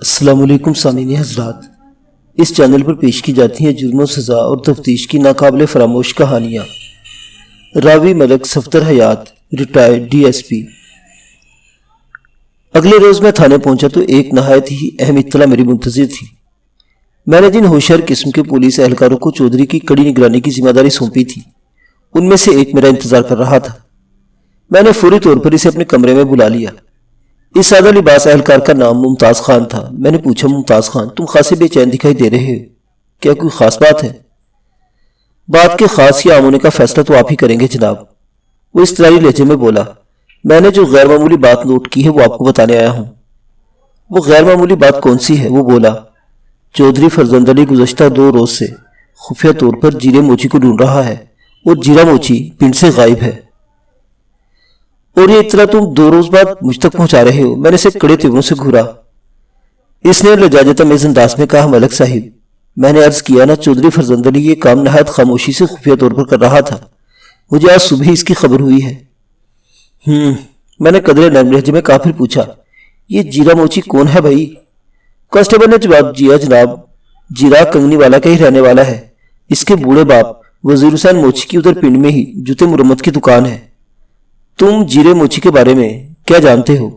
السلام علیکم سامعین حضرات، اس چینل پر پیش کی جاتی ہیں جرم و سزا اور تفتیش کی ناقابل فراموش کہانیاں۔ راوی ملک صفدر حیات، ریٹائرڈ ڈی ایس پی۔ اگلے روز میں تھانے پہنچا تو ایک نہایت ہی اہم اطلاع میری منتظر تھی۔ میں نے جن ہوشیار قسم کے پولیس اہلکاروں کو چودھری کی کڑی نگرانی کی ذمہ داری سونپی تھی، ان میں سے ایک میرا انتظار کر رہا تھا۔ میں نے فوری طور پر اسے اپنے کمرے میں بلا لیا۔ اس سادہ لباس اہلکار کا نام ممتاز خان تھا۔ میں نے پوچھا، ممتاز خان، تم خاصے بے چین دکھائی دے رہے ہو، کیا کوئی خاص بات ہے؟ بات کے خاص یا عام ہونے کا فیصلہ تو آپ ہی کریں گے جناب، وہ اضطراری لہجے میں بولا۔ میں نے جو غیر معمولی بات نوٹ کی ہے وہ آپ کو بتانے آیا ہوں۔ وہ غیر معمولی بات کون سی ہے؟ وہ بولا، چودھری فرزند علی گزشتہ 2 روز سے خفیہ طور پر جیرے موچی کو ڈھونڈ رہا ہے اور جیرا موچی پنڈ سے غائب ہے۔ اور یہ اطلاع تم 2 روز بعد مجھ تک پہنچا رہے ہو؟ میں نے اسے کڑے تیوروں سے گھورا۔ اس نے لجاجت آمیز انداز میں کہا، ملک صاحب، میں نے عرض کیا نا، چودھری فرزند علی یہ کام نہایت خاموشی سے خفیہ طور پر کر رہا تھا، مجھے آج صبح اس کی خبر ہوئی ہے۔ میں نے قدرے نرم لہجے میں کہا، پھر پوچھا، یہ جیرا موچی کون ہے بھائی؟ کانسٹیبل نے جواب دیا، جناب، جیرا کنگنی والا کا ہی رہنے والا ہے۔ اس کے بوڑھے باپ وزیر حسین موچی کی ادھر پنڈ میں ہی جوتے مرمت کی دکان ہے۔ تم جیرے موچی کے بارے میں کیا جانتے ہو؟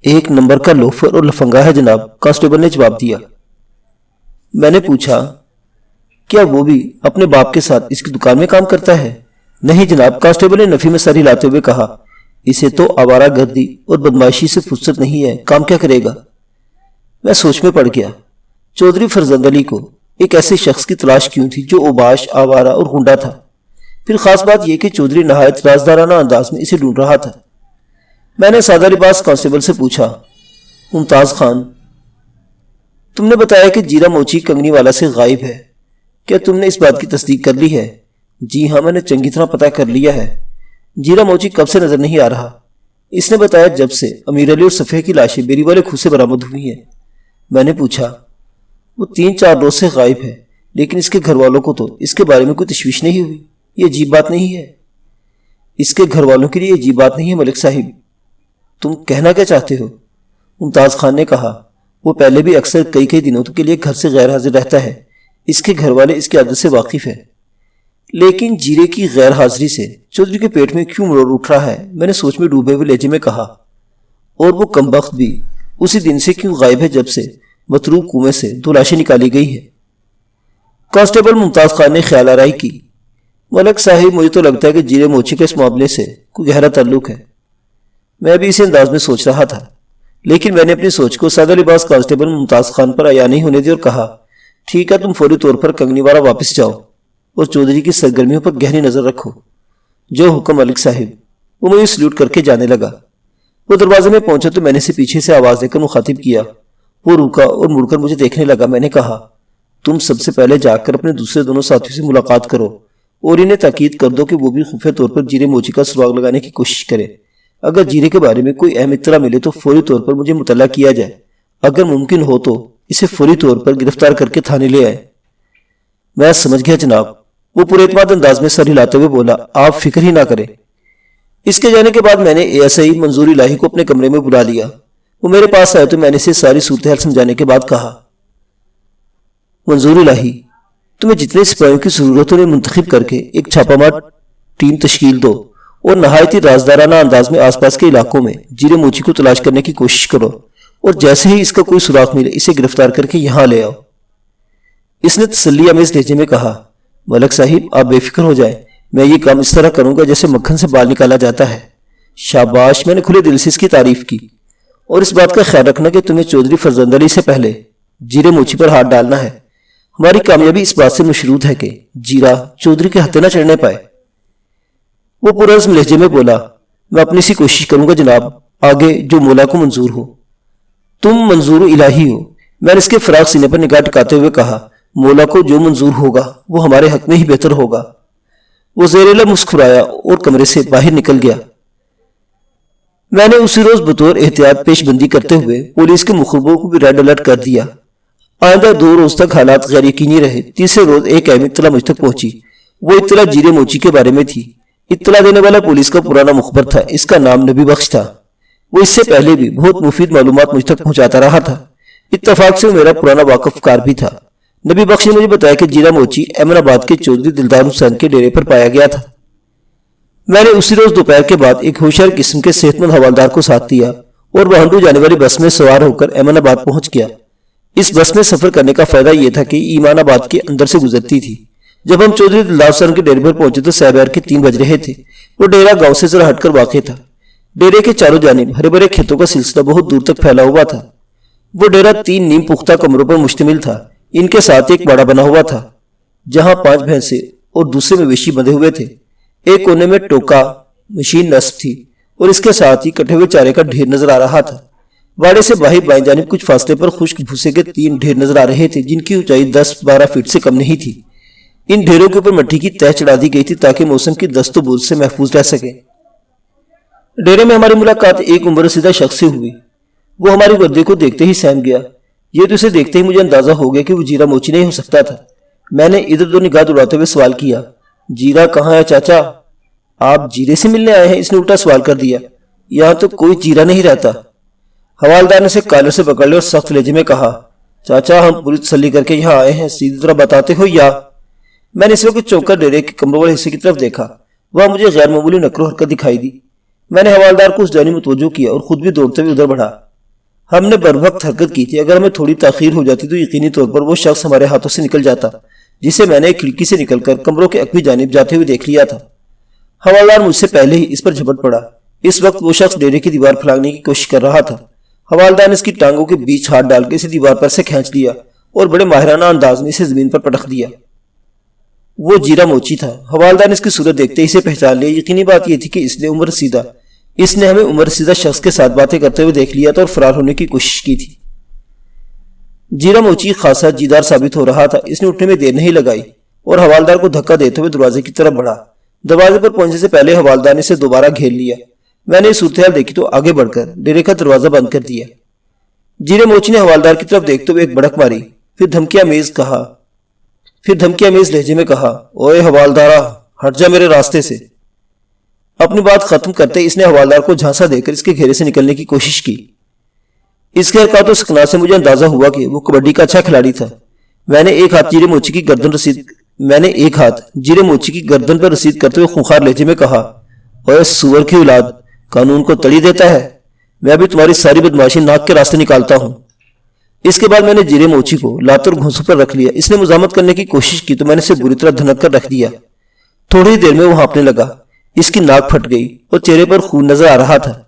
1 نمبر کا لوفر اور لفنگا ہے جناب، کانسٹیبل نے جواب دیا۔ میں نے پوچھا، کیا وہ بھی اپنے باپ کے ساتھ اس کی دکان میں کام کرتا ہے؟ نہیں جناب، کانسٹیبل نے نفی میں سر ہلاتے ہوئے کہا، اسے تو آوارہ گردی اور بدمعاشی سے فرصت نہیں ہے، کام کیا کرے گا؟ میں سوچ میں پڑ گیا، چودھری فرزند علی کو ایک ایسے شخص کی تلاش کیوں تھی جو اوباش، آوارہ اور غنڈا تھا؟ پھر خاص بات یہ کہ چودھری نہایت رازدارانہ انداز میں اسے ڈھونڈ رہا تھا۔ میں نے سادہ لباس کانسٹیبل سے پوچھا، ممتاز خان، تم نے بتایا کہ جیرا موچی کنگنی والا سے غائب ہے، کیا تم نے اس بات کی تصدیق کر لی ہے؟ جی ہاں، میں نے چنگی طرح پتہ کر لیا ہے۔ جیرا موچی کب سے نظر نہیں آ رہا؟ اس نے بتایا، جب سے امیر علی اور صفیہ کی لاشیں بیری والے کھو سے برآمد ہوئی ہیں۔ میں نے پوچھا، وہ 3-4 روز سے غائب ہے، لیکن اس کے گھر والوں کو تو اس کے بارے میں کوئی تشویش نہیں ہوئی؟ یہ عجیب بات نہیں ہے؟ اس کے گھر والوں کے لیے عجیب بات نہیں ہے ملک صاحب، تم کہنا کیا چاہتے ہو؟ ممتاز خان نے کہا، وہ پہلے بھی اکثر کئی دنوں کے لیے گھر سے غیر حاضر رہتا ہے، اس کے گھر والے اس کی عادت سے واقف ہیں، لیکن جیرے کی غیر حاضری سے چودھری کے پیٹ میں کیوں مروڑ اٹھ رہا ہے؟ میں نے سوچ میں ڈوبے ہوئے لہجے میں کہا، اور وہ کمبخت بھی اسی دن سے کیوں غائب ہے جب سے متروک کنویں سے 2 لاشیں نکالی گئی ہیں؟ کانسٹیبل ممتاز خان نے خیال آرائی کی، ملک صاحب، مجھے تو لگتا ہے کہ جیرے موچی کا اس معاملے سے کوئی گہرا تعلق ہے۔ میں بھی اسی انداز میں سوچ رہا تھا، لیکن میں نے اپنی سوچ کو سادہ لباس کانسٹیبل ممتاز خان پر عیاں نہیں ہونے دی اور کہا، ٹھیک ہے، تم فوری طور پر کنگنی والا واپس جاؤ اور چودھری کی سرگرمیوں پر گہری نظر رکھو۔ جو حکم ملک صاحب۔ وہ مجھے سلیوٹ کر کے جانے لگا۔ وہ دروازے میں پہنچا تو میں نے اسے پیچھے سے آواز دے کر مخاطب کیا۔ وہ رکا اور مڑ کر مجھے دیکھنے لگا۔ میں نے کہا، تم سب سے پہلے جا کر اپنے دوسرے دونوں ساتھیوں سے ملاقات کرو اور انہیں تاکید کر دو کہ وہ بھی خفیہ طور پر جیرے موچی کا سراغ لگانے کی کوشش کرے۔ اگر جیرے کے بارے میں کوئی اہم اطلاع ملے تو فوری طور پر مجھے مطلع کیا جائے، اگر ممکن ہو تو اسے فوری طور پر گرفتار کر کے تھانے لے آئے۔ میں سمجھ گیا جناب، وہ پورے اعتماد انداز میں سر ہلاتے ہوئے بولا، آپ فکر ہی نہ کریں۔ اس کے جانے کے بعد میں نے ASI منظور الہی کو اپنے کمرے میں بلا لیا۔ وہ میرے پاس آئے تو میں نے اسے ساری صورتحال سمجھانے کے بعد کہا، منظور الہی، تمہیں جتنے سپاہیوں کی ضرورت انہیں منتخب کر کے ایک چھاپہ مار ٹیم تشکیل دو اور نہایت ہی رازدارانہ انداز میں آس پاس کے علاقوں میں جیرے موچی کو تلاش کرنے کی کوشش کرو اور جیسے ہی اس کا کوئی سراغ ملے اسے گرفتار کر کے یہاں لے آؤ۔ اس نے تسلی آمیز لہجے میں کہا، ملک صاحب، آپ بے فکر ہو جائیں، میں یہ کام اس طرح کروں گا جیسے مکھن سے بال نکالا جاتا ہے۔ شاباش، میں نے کھلے دل سے اس کی تعریف کی۔ اور اس بات کا خیال رکھنا کہ تمہیں چودھری فرزند علی سے پہلے جیرے موچی پر ہاتھ ڈالنا ہے۔ ہماری کامیابی اس بات سے مشروط ہے کہ جیرا چودھری کے ہتھے نہ چڑھنے پائے۔ وہ پرعزم لہجے میں بولا، میں اپنی سی کوشش کروں گا جناب، آگے جو مولا کو منظور ہو۔ تم منظور الہی ہو، میں نے اس کے فراغ سینے پر نگاہ ٹکاتے ہوئے کہا، مولا کو جو منظور ہوگا وہ ہمارے حق میں ہی بہتر ہوگا۔ وہ زیر لب مسکرایا اور کمرے سے باہر نکل گیا۔ میں نے اسی روز بطور احتیاط پیش بندی کرتے ہوئے پولیس کے مخبروں کو بھی ریڈ الرٹ کر دیا۔ آئندہ 2 روز تک حالات غیر یقینی رہے۔ تیسرے روز ایک اہم اطلاع مجھ تک پہنچی۔ وہ اطلاع جیرے موچی کے بارے میں تھی۔ اطلاع دینے والا پولیس کا پرانا مخبر تھا، اس کا نام نبی بخش تھا۔ وہ اس سے پہلے بھی بہت مفید معلومات مجھ تک پہنچاتا رہا تھا۔ اتفاق سے وہ میرا پرانا واقف کار بھی تھا۔ نبی بخش نے مجھے بتایا کہ جیرا موچی ایمن آباد کے چودھری دلدار حسین کے ڈیرے پر پایا گیا تھا۔ میں نے اسی روز دوپہر کے بعد ایک ہوشیار قسم کے صحت مند حوالدار کو ساتھ دیا اور بہنڈو جانے والی بس میں سوار ہو کر ایمن آباد پہنچ گیا۔ اس بس میں سفر کرنے کا فائدہ یہ تھا کہ ایمان آباد کے اندر سے گزرتی تھی۔ جب ہم چودھری دلدار حسین کے ڈیرے پر پہنچے تو سہبیر کے 3 بج رہے تھے۔ وہ ڈیرا گاؤں سے ذرا ہٹ کر واقع تھا۔ ڈیرے کے چاروں جانب ہرے بھرے کھیتوں کا سلسلہ بہت دور تک پھیلا ہوا تھا۔ وہ ڈیرا 3 نیم پختہ کمروں پر مشتمل تھا۔ ان کے ساتھ ایک باڑا بنا ہوا تھا جہاں 5 بھینسیں اور دوسرے مویشی بندھے ہوئے تھے۔ ایک کونے میں ٹوکا مشین نصب تھی اور اس کے ساتھ ہی کٹے ہوئے چارے کا ڈھیر نظر آ رہا تھا۔ باڑے سے باہر بائیں جانب کچھ فاصلے پر خشک بھوسے کے 3 ڈھیر نظر آ رہے تھے جن کی اونچائی 10-12 فٹ سے کم نہیں تھی۔ ان ڈھیروں کے اوپر مٹی کی تہ چڑھا دی گئی تھی تاکہ موسم کی دست و بوجھ سے محفوظ رہ سکے۔ ڈیرے میں ہماری ملاقات ایک عمر رسیدہ شخص سے ہوئی۔ وہ ہماری گردے کو دیکھتے ہی سہم گیا۔ یہ تو اسے دیکھتے ہی مجھے اندازہ ہو گیا کہ وہ جیرا موچی نہیں ہو سکتا تھا۔ میں نے ادھر ادھر نگاہ دوڑاتے ہوئے سوال کیا، جیرا کہاں ہے چاچا؟ آپ جیرے سے ملنے آئے ہیں؟ اس نے الٹا سوال کر دیا۔ یہاں تو کوئی جیرا نہیں رہتا۔ حوالدار نے اسے کالر سے پکڑ لیا اور سخت لہجے میں کہا، چاچا ہم پوری تسلی کر کے یہاں آئے ہیں، سیدھی طرح بتاتے ہو یا؟ میں نے اس وقت چونک کر ڈیرے کے کمروں والے حصے کی طرف دیکھا۔ وہاں مجھے غیر معمولی نقل و حرکت دکھائی دی۔ میں نے حوالدار کو اس جانب متوجہ کیا اور خود بھی دوڑتے ہوئے ادھر بڑھا۔ ہم نے بر وقت حرکت کی تھی۔ اگر ہمیں تھوڑی تاخیر ہو جاتی تو یقینی طور پر وہ شخص ہمارے ہاتھوں سے نکل جاتا، جسے میں نے ایک کھڑکی سے نکل کر کمروں کے عقبی جانب جاتے ہوئے دیکھ لیا تھا۔ حوالدار مجھ سے پہلے ہی اس پر جھپٹ پڑا۔ اس وقت وہ شخص ڈیرے کی دیوار پھلانگنے کی کوشش کر رہا تھا۔ حوالدار نے اس کی ٹانگوں کے بیچ ہاتھ ڈال کے اسے دیوار پر سے کھینچ لیا اور بڑے ماہرانہ انداز میں اسے زمین پر پٹخ دیا۔ وہ جیرا موچی تھا۔ حوالدار نے اس کی صورت دیکھتے ہی اسے پہچان لیا۔ یقینی بات یہ تھی کہ اس نے ہمیں عمر رسیدہ شخص کے ساتھ باتیں کرتے ہوئے دیکھ لیا تھا اور فرار ہونے کی کوشش کی تھی۔ جیرا موچی خاصا جیدار ثابت ہو رہا تھا۔ اس نے اٹھنے میں دیر نہیں لگائی اور حوالدار کو دھکا دیتے ہوئے دروازے کی طرف بڑھا۔ دروازے پر پہنچنے سے پہلے حوالدار نے اسے دوبارہ گھیر لیا۔ میں نے یہ صورتحال دیکھی تو آگے بڑھ کر ڈیرے کا دروازہ بند کر دیا۔ جیرا موچی نے حوالدار کی طرف دیکھتے ہوئے ایک بڑک ماری، پھر دھمکی آمیز لہجے میں کہا، اوئے حوالدارا، ہٹ جا میرے راستے سے۔ اپنی بات ختم کرتے اس نے حوالدار کو جھانسا دے کر اس کے گھیرے سے نکلنے کی کوشش کی۔ اس کے حرکات و سکنات سے مجھے اندازہ ہوا کہ وہ کبڈی کا اچھا کھلاڑی تھا۔ میں نے ایک ہاتھ جیرے موچی کی گردن پر رسید کرتے ہوئے خونخوار لہجے میں کہا، اوئے سور کی اولاد، قانون کو تڑی دیتا ہے؟ میں ابھی تمہاری ساری بدماشی ناک کے راستے نکالتا ہوں۔ اس کے بعد میں نے جیرے موچی کو لاتوں اور گھونسوں پر رکھ لیا۔ اس نے مزاحمت کرنے کی کوشش کی تو میں نے اسے بری طرح دھنک کر رکھ دیا۔ تھوڑی دیر میں وہ ہانپنے لگا، اس کی ناک پھٹ گئی اور چہرے پر خون نظر آ رہا تھا۔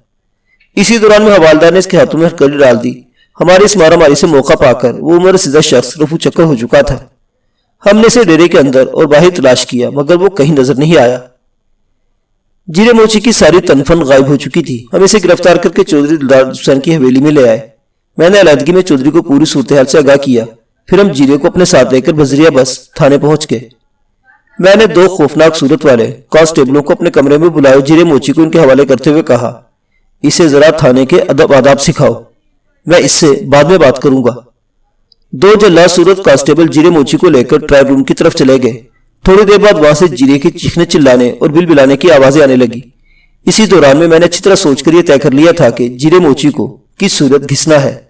اسی دوران میں حوالدار نے اس کے ہاتھوں میں ہتھکڑی ڈال دی۔ ہماری اس مارا ماری سے موقع پا کر وہ عمر رسیدہ شخص رفو چکر ہو چکا تھا۔ ہم نے اسے ڈیرے کے اندر اور باہر تلاش کیا مگر وہ کہیں نظر نہیں آیا۔ جیرے موچی کی ساری تنفن غائب ہو چکی تھی۔ ہم اسے گرفتار کر کے چودھری دلدار حسین کی حویلی میں لے آئے۔ میں نے علیحدگی میں چودھری کو پوری صورتحال سے آگاہ کیا۔ پھر ہم جیرے کو اپنے ساتھ لے کر بذریعہ بس تھانے پہنچ گئے۔ میں نے 2 خوفناک صورت والے کانسٹیبلوں کو اپنے کمرے میں بلائے، جیرے موچی کو ان کے حوالے کرتے ہوئے کہا، اسے ذرا تھانے کے ادب آداب سکھاؤ، میں اس سے بعد میں بات کروں گا۔ 2 جلاد صورت کانسٹیبل جیرے موچی کو لے کر ٹرائل روم کی طرف چلے گئے۔ تھوڑی دیر بعد وہاں سے جیرے کے چیخنے چلانے اور بل بلانے کی آوازیں آنے لگی۔ اسی دوران میں نے اچھی طرح سوچ کر یہ طے کر لیا تھا کہ جیرے موچی کو کس صورت گھسنا ہے۔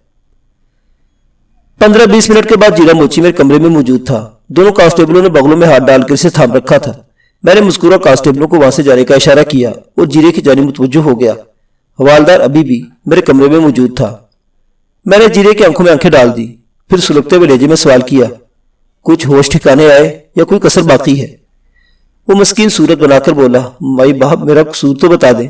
15-20 منٹ کے بعد جیرا موچی میرے کمرے میں موجود تھا۔ دونوں کانسٹیبلوں نے بغلوں میں ہاتھ ڈال کر اسے تھام رکھا تھا۔ میں نے مذکورہ کانسٹیبلوں کو وہاں سے جانے کا اشارہ کیا اور جیرے کی جانب متوجہ ہو گیا۔ حوالدار ابھی بھی میرے کمرے میں موجود تھا۔ میں نے جیرے کی آنکھوں میں آنکھیں ڈال دی، پھر سلگتے ہوئے لہجے میں سوال کیا، کچھ ہوش ٹھکانے آئے یا کوئی کسر باقی ہے؟ وہ مسکین صورت بنا کر بولا، مائی باپ میرا قصور تو بتا دیں۔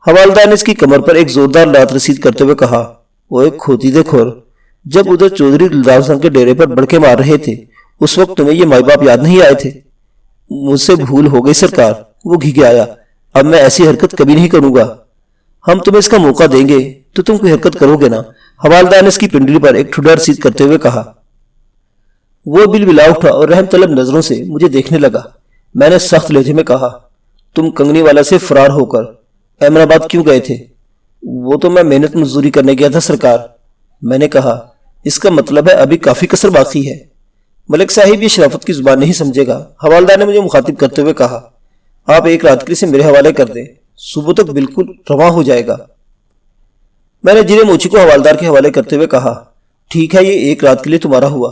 حوالدار نے اس کی کمر پر ایک زوردار لات رسید کرتے ہوئے کہا، اوئے کھوتی دے کھور، جب ادھر چودھری دلدار حسین کے ڈیرے پر بڑکے مار رہے تھے اس وقت تمہیں یہ مائی باپ یاد نہیں آئے تھے؟ مجھ سے بھول ہو گئی سرکار، وہ گھگایا، اب میں ایسی حرکت کبھی نہیں کروں گا۔ ہم تمہیں اس کا موقع دیں گے تو تم کوئی حرکت کرو گے نا؟ حوالدار نے اس کی پنڈلی پر ایک ٹھڈا رسید کرتے ہوئے کہا۔ وہ بل بلا اٹھا اور رحم طلب نظروں سے مجھے دیکھنے لگا۔ میں نے سخت لہجے میں کہا، تم کنگنی والا سے فرار ہو کر احمد آباد کیوں گئے تھے؟ وہ تو میں محنت مزدوری کرنے گیا تھا سرکار۔ میں نے کہا، اس کا مطلب ہے ابھی کافی کسر باقی ہے۔ ملک صاحب یہ شرافت کی زبان نہیں سمجھے گا۔ حوالدار نے مجھے مخاطب کرتے ہوئے کہا، آپ ایک رات کے لیے میرے حوالے کر دیں، صبح تک بالکل رواں ہو جائے گا۔ میں نے جیرے موچی کو حوالدار کے حوالے کرتے ہوئے کہا، ٹھیک ہے، یہ ایک رات کے لیے تمہارا ہوا،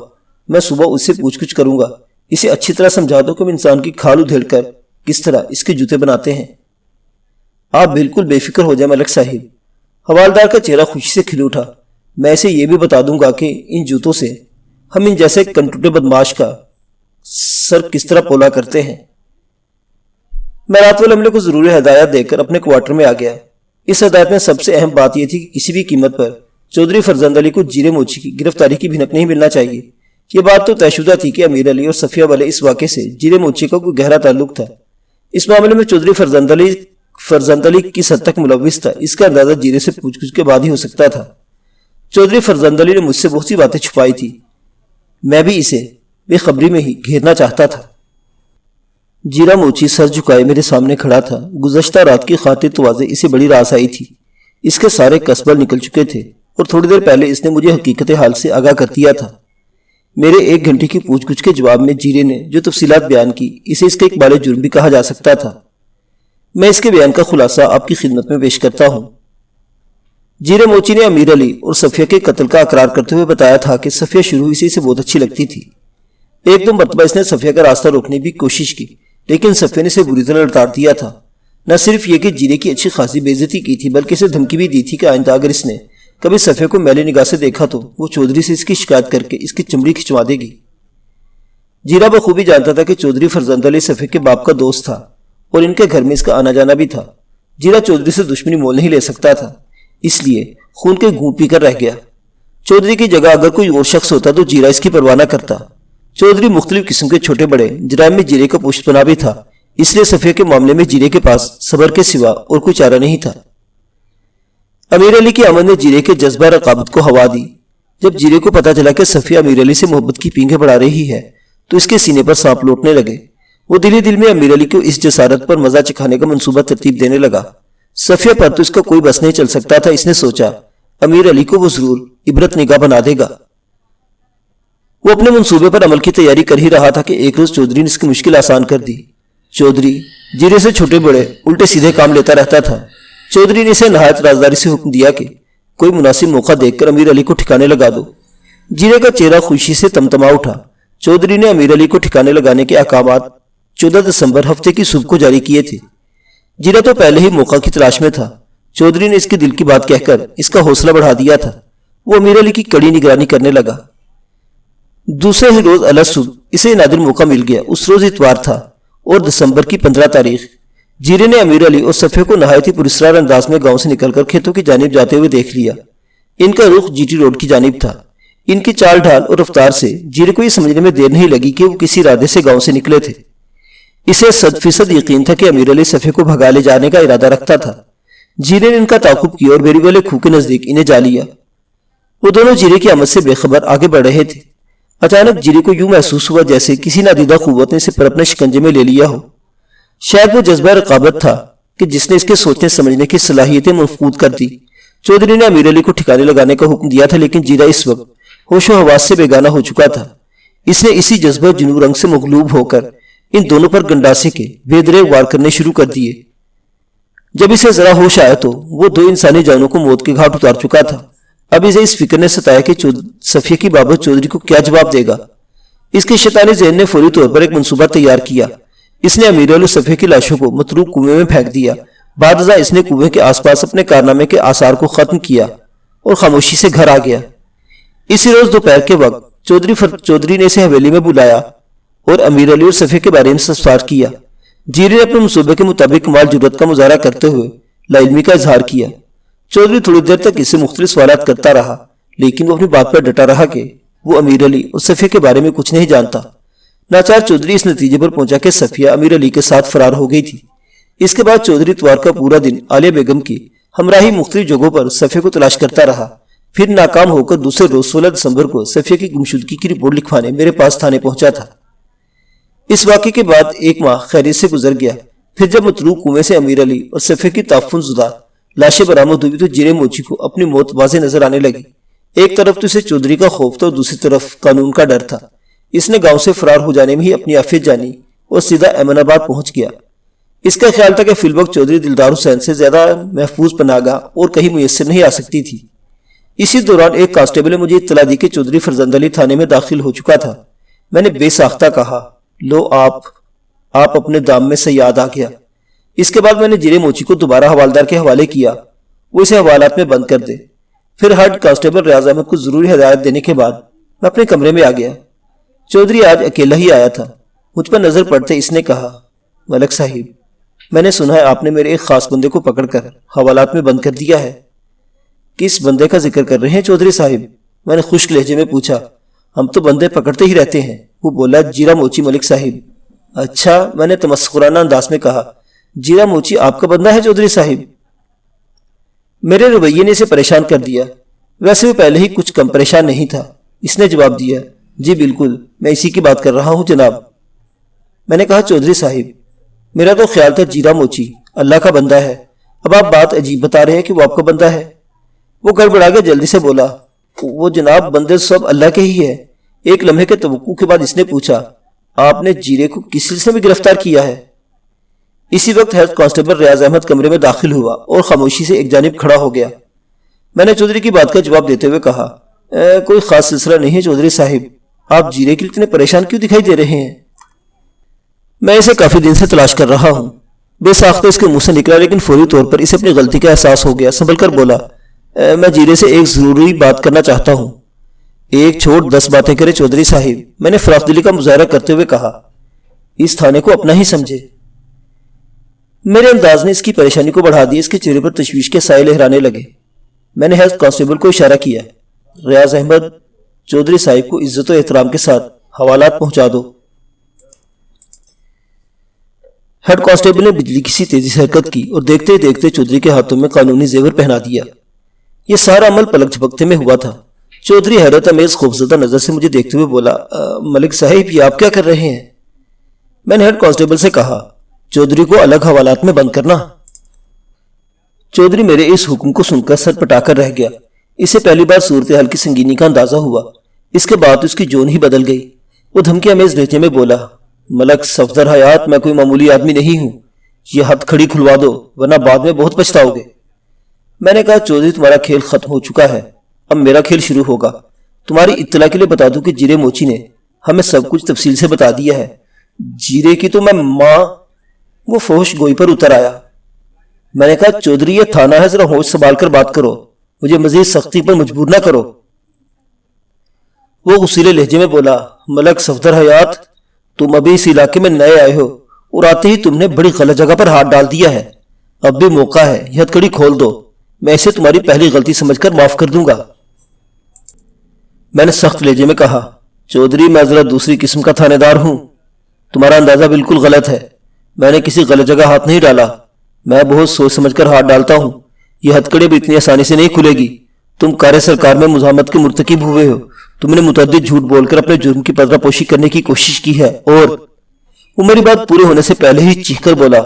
میں صبح اس سے پوچھ گچھ کروں گا۔ اسے اچھی طرح سمجھا دو کہ ہم انسان کی کھال ادھیڑ کر کس طرح اس کے جوتے بناتے ہیں۔ آپ بالکل بے فکر ہو جائیں ملک صاحب۔ حوالدار کا چہرہ خوشی سے کھل اٹھا۔ میں اسے یہ بھی بتا دوں گا کہ ان جوتوں سے ہم ان جیسے کنٹوٹے بدماش کا سر کس طرح پولا کرتے ہیں۔ میں رات والے عملے کو ضروری ہدایت دے کر اپنے کوارٹر میں آ گیا۔ اس ہدایت میں سب سے اہم بات یہ تھی کہ کسی بھی قیمت پر چودھری فرزند علی کو جیرے موچی کی گرفتاری کی بھنک نہیں ملنا چاہیے۔ یہ بات تو طے شدہ تھی کہ امیر علی اور صفیہ والے اس واقعے سے جیرے موچی کا کوئی گہرا تعلق تھا۔ اس معاملے میں چودھری فرزند علی کس حد تک ملوث تھا، اس کا اندازہ جیرے سے پوچھ گچھ کے بعد ہی ہو سکتا تھا۔ چودھری فرزند علی نے مجھ سے بہت سی باتیں چھپائی تھی، میں بھی اسے بے خبری میں ہی گھیرنا چاہتا تھا۔ جیرا موچی سر جھکائے میرے سامنے کھڑا تھا۔ گزشتہ رات کی خاطر تواضع اسے بڑی راس آئی تھی۔ اس کے سارے کسبل نکل چکے تھے اور تھوڑی دیر پہلے اس نے مجھے حقیقت حال سے آگاہ کر دیا تھا۔ میرے 1 گھنٹے کی پوچھ گچھ کے جواب میں جیرے نے جو تفصیلات بیان کی، اسے اس کا ایک بال جرم بھی کہا جا سکتا تھا۔ میں اس کے بیان کا خلاصہ آپ کی خدمت میں پیش کرتا ہوں۔ جیرے موچی نے امیر علی اور صفیہ کے قتل کا اقرار کرتے ہوئے بتایا تھا کہ صفیہ شروع ہی سے اسے بہت اچھی لگتی تھی۔ 1-2 مرتبہ اس نے صفیہ کا راستہ روکنے کی کوشش کی، لیکن صفیہ نے اسے بری طرح لتاڑ دیا تھا۔ نہ صرف یہ کہ جیرے کی اچھی خاصی بے عزتی کی تھی، بلکہ اسے دھمکی بھی دی تھی کہ آئندہ اگر اس نے کبھی صفیہ کو میلی نگاہ سے دیکھا تو وہ چودھری سے اس کی شکایت کر کے اس کی چمڑی کھچوا دے گی۔ جیرا بخوبی جانتا تھا کہ چودھری فرزند علی صفیہ کے باپ کا دوست تھا اور ان کے گھر میں اس کا آنا جانا بھی تھا۔ جیرا چودھری سے دشمنی مول نہیں لے سکتا تھا، اس لیے خون کے گھونٹ پی کر رہ گیا۔ چودھری کی جگہ اگر کوئی اور شخص ہوتا تو جیرا اس کی پرواہ نہ کرتا۔ چودھری مختلف قسم کے چھوٹے بڑے جرائم میں جیرے کا پشت پناہ بھی تھا، اس لیے صفیہ کے معاملے میں جیرے کے پاس صبر کے سوا اور کوئی چارہ نہیں تھا۔ امیر علی کی آمد نے جیرے کے جذبہ رقابت کو ہوا دی۔ جب جیرے کو پتا چلا کہ صفیہ امیر علی سے محبت کی پینگیں بڑھا رہی ہے تو اس کے سینے پر سانپ لوٹنے لگے۔ وہ دل ہی دل میں امیر علی کو اس جسارت پر مزہ چکھانے کا منصوبہ ترتیب دینے لگا۔ صفیہ پر تو اس کا کوئی بس نہیں چل سکتا تھا۔ اس نے سوچا امیر علی کو وہ ضرور عبرت نگاہ بنا دے گا۔ وہ اپنے منصوبے پر عمل کی تیاری کر ہی رہا تھا کہ ایک روز چودھری نے اس کی مشکل آسان کر دی۔ چودھری جیرے سے چھوٹے بڑے الٹے سیدھے کام لیتا رہتا تھا۔ چودھری نے اسے نہایت رازداری سے حکم دیا کہ کوئی مناسب موقع دیکھ کر امیر علی کو ٹھکانے لگا دو۔ جیرے کا چہرہ خوشی سے تمتما اٹھا۔ چودھری نے امیر علی کو ٹھکانے لگانے کے احکامات 14 دسمبر ہفتے کی صبح کو جاری کیے تھے۔ جیرا تو پہلے ہی موقع کی تلاش میں تھا۔ چودھری نے اس کے دل کی بات کہہ کر اس کا حوصلہ بڑھا دیا تھا۔ وہ امیر علی کی کڑی نگرانی کرنے لگا۔ دوسرے ہی روز الگ صبح اسے نادر موقع مل گیا۔ اس روز اتوار تھا اور دسمبر کی 15 تاریخ۔ جیرے نے امیر علی اور صفیہ کو نہایت ہی پراسرار انداز میں گاؤں سے نکل کر کھیتوں کی جانب جاتے ہوئے دیکھ لیا۔ ان کا رخ جی ٹی روڈ کی جانب تھا۔ ان کی چال ڈھال اور رفتار سے جیرے کو یہ سمجھنے میں دیر نہیں لگی کہ وہ کسی ارادے سے گاؤں سے نکلے تھے۔ اسے 100% یقین تھا کہ امیر علی صفیہ کو بھگا لے جانے کا ارادہ رکھتا تھا۔ جیرے نے ان کا تعاقب کیا اور بیری والے کھو کے نزدیک انہیں جا لیا۔ وہ دونوں جیرے کی آمد سے بے خبر آگے بڑھ رہے تھے۔ اچانک جیرے کو یوں محسوس ہوا جیسے کسی نادیدہ قوت نے اسے پر اپنے شکنجے میں لے لیا ہو۔ شاید وہ جذبہ رقابت تھا کہ جس نے اس کے سوچنے سمجھنے کی صلاحیتیں مفقود کر دی۔ چودھری نے امیر علی کو ٹھکانے لگانے کا حکم دیا تھا، لیکن جیرا اس وقت ہوش و حواس سے بیگانہ ہو چکا تھا۔ اس نے اسی جذبہ جنو رنگ سے مغلوب ہو کر ان دونوں پر گنڈاسے کے بے دریغ وار کرنے شروع کر دیے۔ جب اسے ذرا ہوش آیا تو وہ 2 انسانی جانوں کو موت کے گھاٹ اتار چکا تھا۔ اب اسے اس فکر نے ستایا کہ صفیہ کی بابت چودھری کو کیا جواب دے گا۔ اس کے شیطانی ذہن نے فوری طور پر ایک منصوبہ تیار کیا۔ اس نے امیر علی اور صفیہ کی لاشوں کو متروک کنویں میں پھینک دیا۔ بعد ازاں اس نے کنویں کے آس پاس اپنے کارنامے کے آثار کو ختم کیا اور خاموشی سے گھر آ گیا۔ اسی روز دوپہر کے وقت چودھری نے اسے حویلی میں بلایا اور امیر علی اور صفیہ کے بارے میں استفسار کیا۔ جیرے نے اپنے منصوبے کے مطابق کمال جرأت کا مظاہرہ کرتے ہوئے لا علمی کا اظہار کیا۔ چودھری تھوڑی دیر تک اس سے مختلف سوالات کرتا رہا، لیکن وہ اپنی بات پر ڈٹا رہا کہ وہ امیر علی اور صفیہ کے بارے میں کچھ نہیں جانتا۔ ناچار چودھری اس نتیجے پر پہنچا کہ صفیہ امیر علی کے ساتھ فرار ہو گئی تھی۔ اس کے بعد چودھری اتوار کا پورا دن عالیہ بیگم کی ہمراہی مختلف جگہوں پر صفیہ کو تلاش کرتا رہا۔ پھر ناکام ہو کر دوسرے روز 16 دسمبر کو صفیہ کی گمشدگی کی رپورٹ لکھوانے میرے پاس تھانے پہنچا تھا۔ اس واقعے کے بعد 1 ماہ خیریت سے گزر گیا۔ پھر جب متروک کنویں سے امیر علی اور صفیہ کی تعفن زدہ لاشیں برآمد ہوئی تو جیرے موچی کو اپنی موت واضح نظر آنے لگی۔ ایک طرف تو اسے چودھری کا خوف تھا اور دوسری طرف قانون کا ڈر تھا۔ اس نے گاؤں سے فرار ہو جانے میں ہی اپنی عافیت جانی اور سیدھا احمد آباد پہنچ گیا۔ اس کا خیال تھا کہ فی الوقت چودھری دلدار حسین سے زیادہ محفوظ پناہ گاہ اور کہیں میسر نہیں آ سکتی تھی۔ اسی دوران ایک کانسٹیبل نے مجھے اطلاع دی کہ چودھری فرزند علی تھانے میں داخل ہو چکا تھا۔ میں نے بے ساختہ کہا، لو آپ اپنے دام میں سے یاد آ گیا۔ اس کے بعد میں نے جیرے موچی کو دوبارہ حوالدار کے حوالے کیا، وہ اسے حوالات میں بند کر دے۔ پھر ہیڈ کانسٹیبل ریاض احمد کو ضروری ہدایت دینے کے بعد میں اپنے کمرے میں آ گیا۔ چودھری آج اکیلا ہی آیا تھا۔ مجھ پر نظر پڑتے اس نے کہا، ملک صاحب، میں نے سنا ہے آپ نے میرے ایک خاص بندے کو پکڑ کر حوالات میں بند کر دیا ہے۔ کس بندے کا ذکر کر رہے ہیں چودھری صاحب؟ میں نے خشک لہجے میں پوچھا۔ ہم تو بندے پکڑتے ہی رہتے ہیں، وہ بولا، جیرا موچی ملک صاحب۔ اچھا، میں نے تمسخرانہ انداز میں کہا، جیرا موچی آپ کا بندہ ہے چودھری صاحب؟ میرے رویے نے اسے پریشان کر دیا۔ ویسے وہ پہلے ہی کچھ کم پریشان نہیں تھا۔ اس نے جواب دیا، جی بالکل، میں اسی کی بات کر رہا ہوں جناب۔ میں نے کہا، چودھری صاحب، میرا تو خیال تھا جیرا موچی اللہ کا بندہ ہے، اب آپ بات عجیب بتا رہے ہیں کہ وہ آپ کا بندہ ہے۔ وہ گڑبڑا کے جلدی سے بولا، وہ جناب بندے سب اللہ کے ہی ہے۔ ایک لمحے کے توقع کے بعد اس نے پوچھا، آپ نے جیرے کو کس سلسلے میں گرفتار کیا ہے؟ اسی وقت ہیڈ کانسٹیبل ریاض احمد کمرے میں داخل ہوا اور خاموشی سے ایک جانب کھڑا ہو گیا۔ میں نے چودھری کی بات کا جواب دیتے ہوئے کہا، کوئی خاص سلسلہ نہیں ہے چودھری صاحب، آپ جیرے کے لیے اتنے پریشان کیوں دکھائی دے رہے ہیں؟ میں اسے کافی دن سے تلاش کر رہا ہوں۔ بے ساختہ اس کے منہ سے نکلا، لیکن فوری طور پر اسے اپنی غلطی کا احساس ہو گیا۔ سنبھل کر بولا، میں جیرے سے ایک ضروری بات کرنا چاہتا ہوں۔ ایک چھوڑ 10 باتیں کرے چودھری صاحب، میں نے فراخ دلی کا مظاہرہ کرتے ہوئے کہا۔ اس تھانے کو اپنا ہی سمجھے۔ میرے انداز نے اس کی پریشانی کو بڑھا دیا۔ اس کے چہرے پر تشویش کے سائے لہرانے لگے۔ میں نے ہیڈ کانسٹیبل کو اشارہ کیا، ریاض احمد، چودھری صاحب کو عزت و احترام کے ساتھ حوالات پہنچا دو۔ ہیڈ کانسٹیبل نے بجلی کی سی تیزی سے حرکت کی اور دیکھتے ہی دیکھتے چودھری کے ہاتھوں میں قانونی زیور پہنا دیا۔ یہ سارا عمل پلک جھپکتے میں ہوا تھا۔ چودھری حیرت امیز خوفزدہ نظر سے مجھے دیکھتے ہوئے بولا، ملک صاحب، یہ آپ کیا کر رہے ہیں؟ میں نے ہیڈ کانسٹیبل سے کہا، چودھری کو الگ حوالات میں بند کرنا۔ چودھری میرے اس حکم کو سن کر سر پٹا کر رہ گیا۔ اسے پہلی بار صورتحال کی سنگینی کا اندازہ ہوا۔ اس کے بعد اس کی جون ہی بدل گئی۔ وہ دھمکی امیز لہجے میں بولا، ملک صفدر حیات، میں کوئی معمولی آدمی نہیں ہوں، یہ ہتھ کھڑی کھلوا دو ورنہ بعد میں بہت پچھتاؤ گے۔ میں نے کہا، چودھری تمہارا کھیل ختم ہو چکا ہے، اب میرا کھیل شروع ہوگا۔ تمہاری اطلاع کے لیے بتا دوں کہ جیرے موچی نے ہمیں سب کچھ تفصیل سے بتا دیا ہے۔ جیرے کی تو میں ماں۔ وہ فحش گوئی پر اتر آیا۔ میں نے کہا، چودھری یہ تھانہ ہے، ذرا ہوش سنبھال کر بات کرو، مجھے مزید سختی پر مجبور نہ کرو۔ وہ غصیلے لہجے میں بولا، ملک صفدر حیات، تم ابھی اس علاقے میں نئے آئے ہو اور آتے ہی تم نے بڑی غلط جگہ پر ہاتھ ڈال دیا ہے۔ اب بھی موقع ہے، یہ ہتھکڑی کھول دو، میں اسے تمہاری پہلی غلطی سمجھ کر معاف کر دوں گا۔ میں نے سخت لہجے میں کہا، چودھری میں ذرا دوسری قسم کا تھانے دار ہوں، تمہارا اندازہ بالکل غلط ہے، میں نے کسی غلط جگہ ہاتھ نہیں ڈالا، میں بہت سوچ سمجھ کر ہاتھ ڈالتا ہوں، یہ ہتھکڑی بھی اتنی آسانی سے نہیں کھلے گی۔ تم کار سرکار میں مزاحمت کے مرتکب ہوئے ہو، تم نے متعدد جھوٹ بول کر اپنے جرم کی پردہ پوشی کرنے کی کوشش کی ہے، اور وہ میری بات پورے ہونے سے پہلے ہی چیخ کر بولا،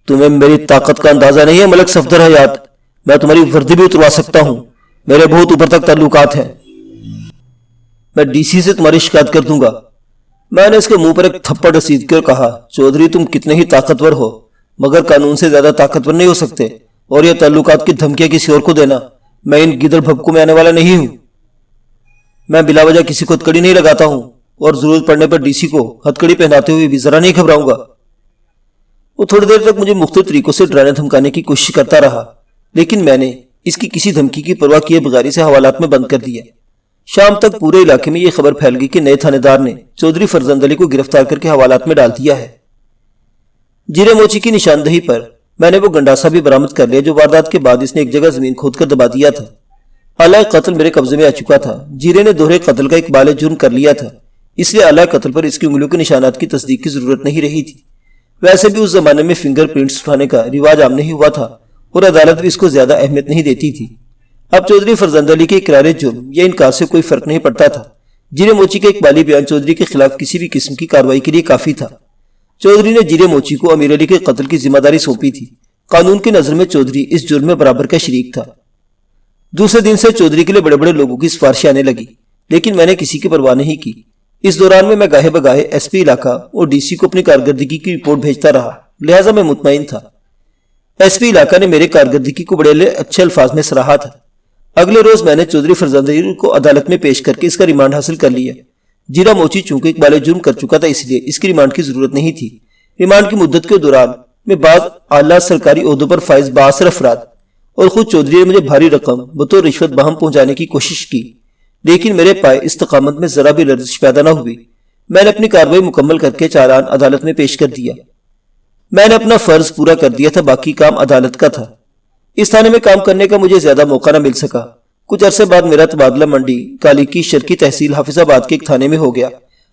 تمہیں میری طاقت کا اندازہ نہیں ہے ملک صفدر حیات، میں تمہاری وردی بھی اتروا سکتا ہوں، میرے بہت اوپر تک تعلقات ہیں، میں ڈی سی سے تمہاری شکایت کر دوں گا۔ میں نے اس کے منہ پر ایک تھپڑ رسید کر کہا، چودھری تم کتنے ہی طاقتور ہو مگر قانون سے زیادہ طاقتور نہیں ہو سکتے، اور یہ تعلقات کی دھمکیاں کسی اور کو دینا، میں ان گدڑ بھبکوں میں آنے والا نہیں ہوں۔ میں بلا وجہ کسی کو ہتھکڑی نہیں لگاتا ہوں، اور ضرورت پڑنے پر ڈی سی کو ہتھکڑی پہناتے ہوئے بھی ذرا نہیں گھبراؤں گا۔ وہ تھوڑی دیر تک مجھے مختلف طریقوں سے ڈرانے دھمکانے کی کوشش کرتا رہا، لیکن میں نے اس کی کسی دھمکی کی پرواہ کیے بغیر اسے حوالات میں بند کر دیا۔ شام تک پورے علاقے میں یہ خبر پھیل گئی کہ نئے تھانے دار نے چودھری فرزند علی کو گرفتار کر کے حوالات میں ڈال دیا ہے۔ جیرے موچی کی نشاندہی پر میں نے وہ گنڈاسا بھی برآمد کر لیا جو واردات کے بعد اس نے ایک جگہ زمین کھود کر دبا دیا تھا۔ آلہ قتل میرے قبضے میں آ چکا تھا۔ جیرے نے دوہرے قتل کا اقبال جرم کر لیا تھا، اس لیے آلہ قتل پر اس کی انگلیوں کے نشانات کی تصدیق کی ضرورت نہیں رہی تھی۔ ویسے بھی اس زمانے میں فنگر پرنٹس اٹھانے کا رواج عام نہیں ہوا تھا اور عدالت بھی اس کو زیادہ اہمیت نہیں دیتی تھی۔ اب چودھری فرزند علی کے اقرار جرم یا انکار سے کوئی فرق نہیں پڑتا تھا۔ جیرے موچی کا اقبالی بیان چودھری کے خلاف کسی بھی قسم کی کارروائی کے لیے کافی تھا۔ چودھری نے جیرے موچی کو امیر علی کے قتل کی ذمہ داری سونپی تھی۔ قانون کی نظر میں چودھری اس جرم میں برابر کا شریک تھا۔ دوسرے دن سے چودھری کے لیے بڑے بڑے لوگوں کی سفارشیں آنے لگی، لیکن میں نے کسی کی پرواہ نہیں کی۔ اس دوران میں گاہے بگاہے ایس پی علاقہ اور ڈی سی کو اپنی کارکردگی کی رپورٹ بھیجتا رہا، لہٰذا میں مطمئن تھا۔ ایس پی علاقہ نے میرے کارکردگی کو بڑے اچھے الفاظ میں سراہا تھا۔ اگلے روز میں نے چودھری فرزند علی کو عدالت میں پیش کر کے اس کا ریمانڈ حاصل کر لیا۔ جیرا موچی چونکہ اقبال جرم کر چکا تھا، اس لیے اس کی ریمانڈ کی ضرورت نہیں تھی۔ ریمانڈ کی مدت کے دوران میں بعض اعلیٰ سرکاری عہدوں پر فائز بااثر افراد اور خود چودھری نے مجھے بھاری رقم بطور رشوت بہم پہنچانے کی کوشش کی، لیکن میرے پائے استقامت میں ذرا بھی لرزش پیدا نہ ہوئی۔ میں نے اپنی کارروائی مکمل کر کے چالان عدالت میں پیش کر دیا۔ میں نے اپنا فرض پورا کر دیا تھا، باقی کام عدالت کا تھا۔ اس تھانے میں کام کرنے کا مجھے زیادہ موقع نہ مل سکا۔ کچھ عرصے بعد میرا تبادلہ منڈی کالی کی شرقی تحصیل حافظ آباد کے ایک تھانے میں ہو گیا۔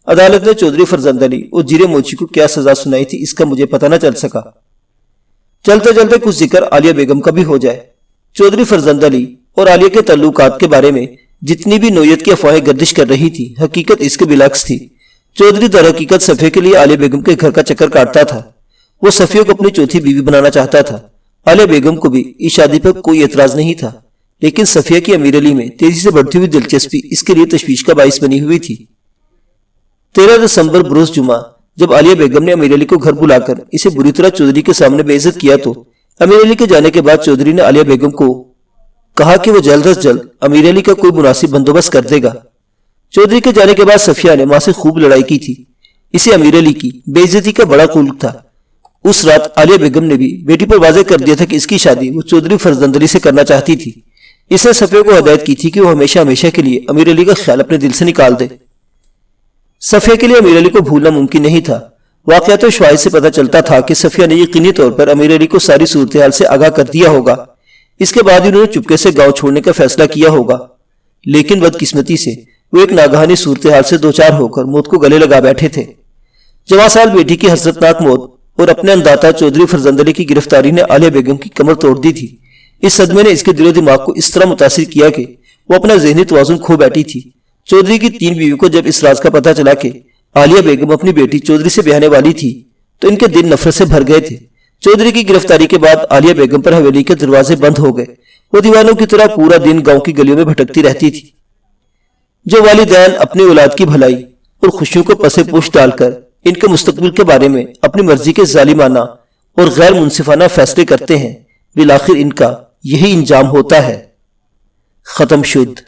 عدالت نے چودھری فرزند علی اور جیرے موچی کو کیا سزا سنائی تھی اس کا مجھے پتہ نہ چل سکا۔ چلتے چلتے کچھ ذکر عالیہ بیگم کا بھی ہو جائے۔ چودھری فرزند علی اور عالیہ کے تعلقات کے بارے میں جتنی بھی نوعیت کی افواہیں گردش کر رہی تھی، حقیقت اس کے بالعکس تھی۔ چودھری در حقیقت صفیہ کے لیے عالیہ بیگم کے گھر کا چکر کاٹتا تھا۔ وہ صفیہ کو اپنی چوتھی بیوی بنانا چاہتا تھا۔ عالیہ بیگم کو بھی اس شادی پر کوئی اعتراض نہیں تھا، لیکن صفیہ کی امیر علی میں تیزی سے بڑھتی ہوئی دلچسپی اس کے لیے تشویش کا باعث بنی ہوئی تھی۔ 13 دسمبر بروز جمعہ جب عالیہ بیگم نے امیر علی کو گھر بلا کر اسے بری طرح چودھری کے سامنے بے عزت کیا تو امیر علی کے جانے کے بعد چودھری نے عالیہ بیگم کو کہا کہ وہ جلد از جلد امیر علی کا کوئی مناسب بندوبست کر دے گا۔ چودھری کے جانے کے بعد صفیہ نے ماں سے خوب لڑائی کی تھی۔ اسے امیر علی کی بے عزتی کا بڑا قلق تھا۔ اس رات عالیہ بیگم نے بھی بیٹی پر واضح کر دیا تھا کہ اس کی شادی وہ چودھری فرزند علی سے کرنا چاہتی تھی۔ اس نے صفیہ کو ہدایت کی تھی کہ وہ ہمیشہ ہمیشہ کے لیے امیر علی کا خیال اپنے دل سے نکال دے۔ صفیہ کے لیے امیر علی کو بھولنا ممکن نہیں تھا۔ واقعات و شواہد سے پتہ چلتا تھا کہ صفیہ نے یقینی طور پر امیر علی کو ساری صورتحال سے آگاہ کر دیا ہوگا۔ اس کے بعد انہوں نے چپکے سے گاؤں چھوڑنے کا فیصلہ کیا ہوگا، لیکن بدقسمتی سے وہ ایک ناگہانی صورتحال سے دوچار ہو کر موت کو گلے لگا بیٹھے تھے۔ جوان سال بیٹی کی حسرتناک موت اور اپنے انداتا چودھری فرزند علی کی گرفتاری نے عالیہ بیگم کی کمر توڑ دی تھی۔ اس صدمے نے اس کے دل و دماغ کو اس طرح متاثر کیا کہ وہ اپنا ذہنی توازن کھو بیٹھی تھی۔ چودھری کی 3 بیوی کو جب اس راز کا پتہ چلا کہ عالیہ بیگم اپنی بیٹی چودھری سے بیاہنے والی تھی تو ان کے دل نفرت سے بھر گئے تھے۔ چودھری کی گرفتاری کے بعد عالیہ بیگم پر حویلی کے دروازے بند ہو گئے۔ وہ دیوانوں کی طرح پورا دن گاؤں کی گلیوں میں بھٹکتی رہتی تھی۔ جو والدین اپنی اولاد کی بھلائی اور خوشیوں کو پس پوش ڈال کر ان کے مستقبل کے بارے میں اپنی مرضی کے ظالمانہ اور غیر منصفانہ فیصلے کرتے ہیں، بالآخر ان کا یہی انجام ہوتا ہے۔ ختم شد۔